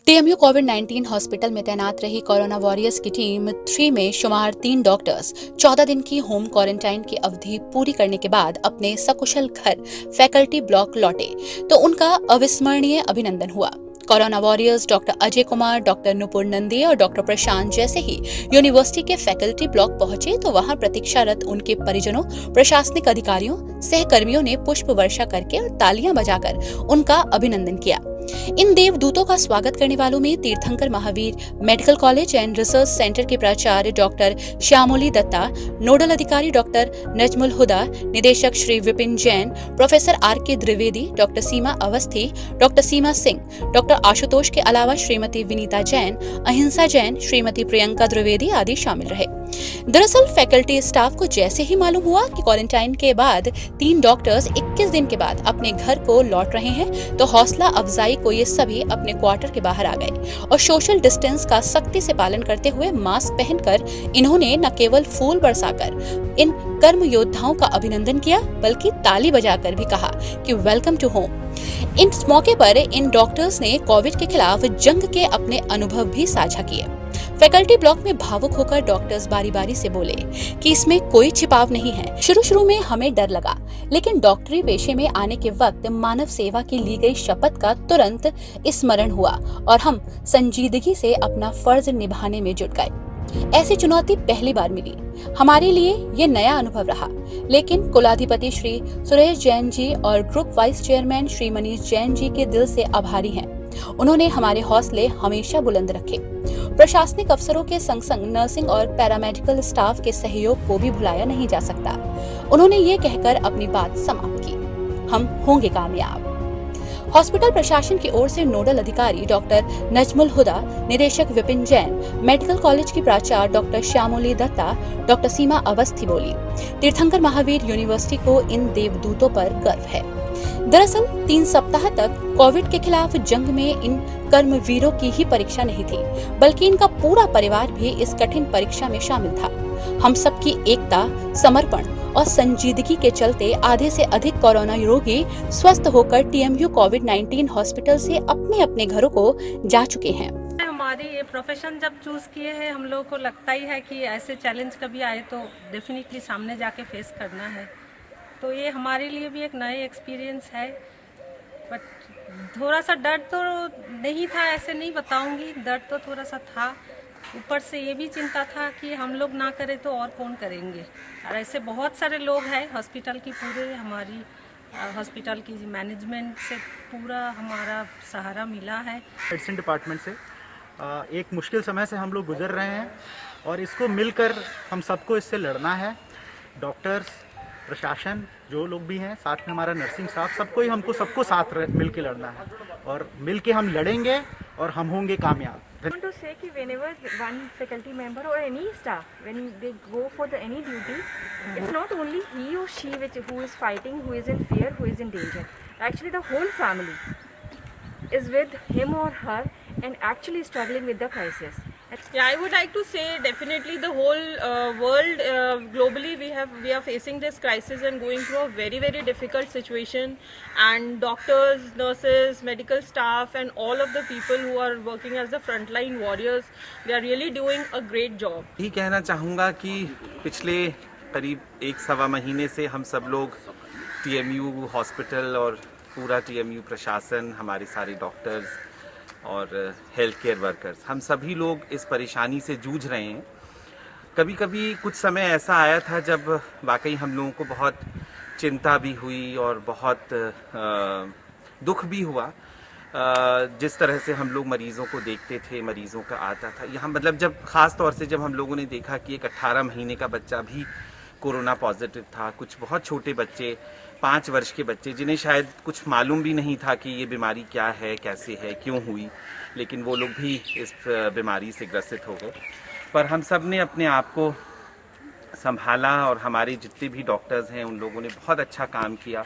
TMU कोविड-19 hospital में तैनात रही कोरोना वॉरियर्स की टीम 3 में शुमार 3 डॉक्टर्स 14 दिन की होम क्वारंटाइन की अवधि पूरी करने के बाद अपने सकुशल घर फैकल्टी ब्लॉक लौटे तो उनका अविस्मरणीय अभिनंदन हुआ। Corona warriors doctor Ajay Kumar, doctor Nupur Nandi और डॉक्टर प्रशांत जैसे ही यूनिवर्सिटी के फैकल्टी ब्लॉक पहुंचे तो वहां प्रतीक्षारत उनके परिजनों, प्रशासनिक अधिकारियों, सहकर्मियों ने पुष्प वर्षा करके और तालियां बजाकर उनका अभिनंदन किया। इन देवदूतों का स्वागत करने वालों में Tirthankar Mahavir medical college and research centre के प्राचार्य डॉक्टर श्यामोली दत्ता, नोडल अधिकारी डॉक्टर नजमुल हुदा, निदेशक Shri Vipin Jain, professor R K. Dwivedi, doctor Seema Awasthi, doctor Seema Singh, doctor Ashutosh के अलावा श्रीमती विनीता जैन, अहिंसा जैन, श्रीमती प्रियंका द्विवेदी आदि शामिल रहे। दरअसल फैकल्टी स्टाफ को जैसे ही मालूम हुआ कि क्वारंटाइन के बाद 3 डॉक्टर्स 21 दिन के बाद अपने घर को लौट रहे हैं तो हौसला अफजाई को ये सभी अपने क्वार्टर के बाहर आ गए और सोशल डिस्टेंस का सख्ती से पालन करते हुए मास्क पहनकर इन्होंने न केवल फूल बरसाकर इन कर्म योद्धाओं का अभिनंदन किया बल्कि ताली बजाकर भी कहा कि वेलकम टू होम। इस मौके पर इन डॉक्टर्स ने कोविड के खिलाफ जंग के अपने अनुभव भी साझा किए। फैकल्टी ब्लॉक में भावुक होकर डॉक्टर्स बारी बारी से बोले कि इसमें कोई छिपाव नहीं है। शुरू में हमें डर लगा, लेकिन डॉक्टरी पेशे में आने के वक्त मानव सेवा की ली गई शपथ का तुरंत स्मरण हुआ और हम संजीदगी से अपना फर्ज निभाने में जुट गए। ऐसी चुनौती पहली बार मिली। हमारे लिए ये नया अनुभव रहा, लेकिन कुलाधिपति श्री सुरेश जैन जी और group vice chairman Shri Manish Jain ji के दिल से आभारी हैं। उन्होंने हमारे हौसले हमेशा बुलंद रखे। प्रशासनिक अफसरों के संग संग नर्सिंग और पैरामेडिकल स्टाफ के सहयोग को भी भुलाया नहीं जा सकता। उन्होंने ये कहकर अपनी बात समाप्त की, हम होंगे कामयाब। हॉस्पिटल प्रशासन की ओर से नोडल अधिकारी डॉक्टर नजमुल हुदा, निदेशक विपिन जैन, मेडिकल कॉलेज की प्राचार्य डॉक्टर श्यामोली दत्ता, डॉक्टर सीमा अवस्थी बोली, तीर्थंकर महावीर यूनिवर्सिटी को इन देवदूतों पर गर्व है। दरअसल 3 सप्ताह तक कोविड के खिलाफ जंग में इन कर्मवीरों की ही परीक्षा नहीं थी, बल्कि इनका पूरा परिवार भी इस कठिन परीक्षा में शामिल था। हम सबकी एकता, समर्पण और संजीदगी के चलते आधे से अधिक कोरोना रोगी स्वस्थ होकर टीएमयू कोविड-19 हॉस्पिटल से अपने अपने घरों को जा चुके हैं। हमारी ये प्रोफेशन जब चूज किए हैं, हम लोगों को लगता ही है कि ऐसे चैलेंज कभी आए तो डेफिनेटली सामने जाके फेस करना है। तो ये हमारे लिए भी एक नए एक्सपीरियंस है, बट थोड़ा सा डर तो नहीं था, ऐसे नहीं बताऊंगी, डर तो थोड़ा सा था। ऊपर से ये भी चिंता था कि हम लोग ना करें तो और कौन करेंगे, और ऐसे बहुत सारे लोग हैं हॉस्पिटल की, पूरे हमारी हॉस्पिटल की मैनेजमेंट से पूरा हमारा सहारा मिला है। मेडिसिन डिपार्टमेंट से एक मुश्किल समय से हम लोग गुजर रहे हैं और इसको मिलकर हम सबको इससे लड़ना है। डॉक्टर्स, प्रशासन, जो लोग भी हैं, साथ में हमारा नर्सिंग स्टाफ, सबको साथ मिल के लड़ना है और मिल के हम लड़ेंगे और हम होंगे कामयाब। I want to say that whenever one faculty member or any staff, when they go for any duty, it's not only he or she who is fighting, who is in fear, who is in danger. Actually, the whole family is with him or her and actually struggling with the crisis. Yeah, I would like to say definitely the whole world globally we are facing this crisis and going through a very difficult situation, and doctors, nurses, medical staff and all of the people who are working as the frontline warriors, they are really doing a great job. यही कहना चाहूँगा कि पिछले करीब 1-1.25 महीने से हम सब लोग टीएमयू हॉस्पिटल और पूरा टीएमयू प्रशासन, हमारे सारे डॉक्टर्स और हेल्थ केयर वर्कर्स, हम सभी लोग इस परेशानी से जूझ रहे हैं। कभी कभी कुछ समय ऐसा आया था जब वाकई हम लोगों को बहुत चिंता भी हुई और बहुत दुख भी हुआ। जिस तरह से हम लोग मरीज़ों को देखते थे, मरीज़ों का आता था यहाँ, मतलब जब ख़ास तौर से जब हम लोगों ने देखा कि एक 18 महीने का बच्चा भी कोरोना पॉजिटिव था, कुछ बहुत छोटे बच्चे, 5 वर्ष के बच्चे, जिन्हें शायद कुछ मालूम भी नहीं था कि ये बीमारी क्या है, कैसे है, क्यों हुई, लेकिन वो लोग भी इस बीमारी से ग्रसित हो गए। पर हम सब ने अपने आप को संभाला और हमारे जितने भी डॉक्टर्स हैं उन लोगों ने बहुत अच्छा काम किया।